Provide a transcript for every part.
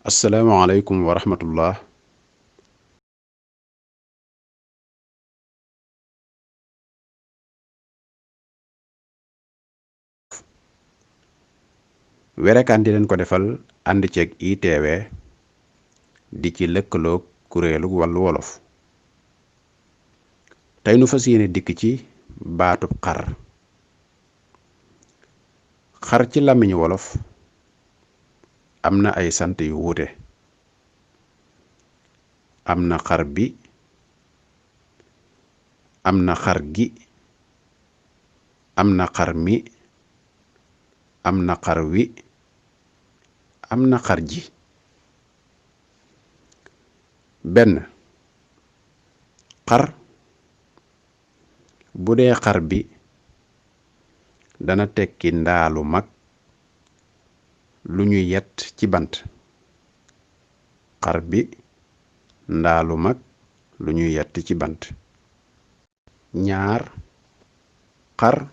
asalaamaaleykum wa rahmatullah. werekaan di leen ko defal ànd ceeg ITV di ci lëkkaloog kuréelu wàllu wolof. tey nu fas yéene dikk ci baatub xar. xar ci làmmiñu wolof am na ay sant yu wuute. am na xar bi, am na xar gi, am na xar mi, am na xar wi, am na xar ji. benn xar bu dee xar bi dana tekki ndaalu mag lu ñu yett ci bant. xar bi ndaalu mag lu ñu yett ci bant. ñaar xar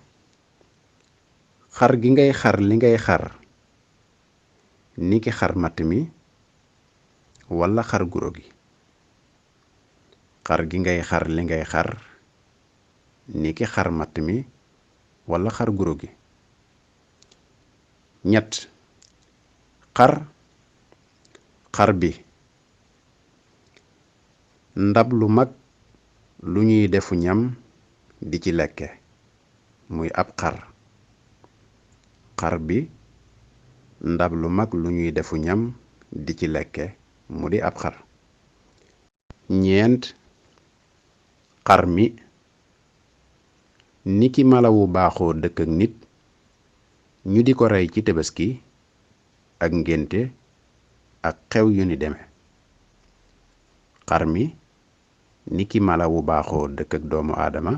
gi ngay xar li ngay xar niki xar matt mi walla xar guro gi. xar gi ngay xar li ngay xar niki xar matt mi walla xar guro gi. ñett xar bi ndab lu mag lu ñuy defu ñam di ci lekke muy ab xar. xar bi ndab lu mag lu ñuy defu ñam di ci lekke mu di ab xar. ñeent xar mi niki mala wu baaxoo dëkk ak nit ñu di ko rey ci tabaski ak ngénte ak xew yu ni deme. xar mi niki mala wu baaxoo dëkk ak doomu aadama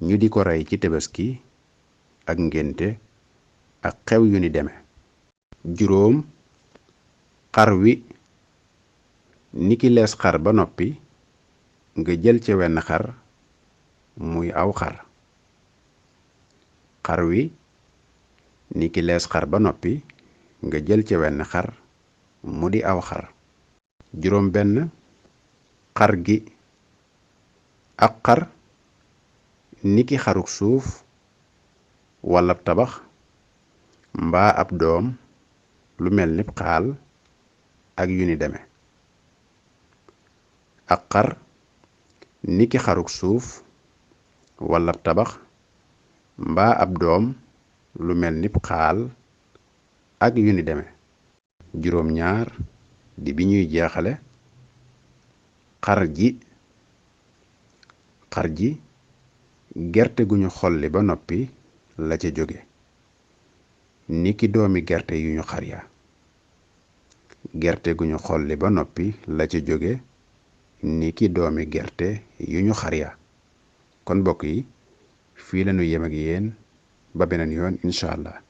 ñu di ko rey ci tabaski ak ngénte ak xew yu ni deme. juróom xar wi niki lees xar ba noppi nga jël ca wenn xar muy aw xar. xar wi niki lees xar ba noppi nga jël ca wenn xar mu di aw xar. juróom benn xar gi ak xar niki xaruk suuf walla tabax mbaa ab doom lu mel ni xaal ak yu ni deme. ak xar niki xaruk suuf walla tabax mbaa ab doom lu mel ni xaal ak yu ni deme. juróom ñaar di bi ñuy jeexale xar ji gerte gu ñu xolli ba noppi la ca jóge niki doomi gerte yu ñu xar ya. gerte gu ñu xolli ba noppi la ca jóge niki doomi gerte yu ñu xar ya. kon mbokk yi fii lañu yem ak yéen ba beneen yoon incha allah.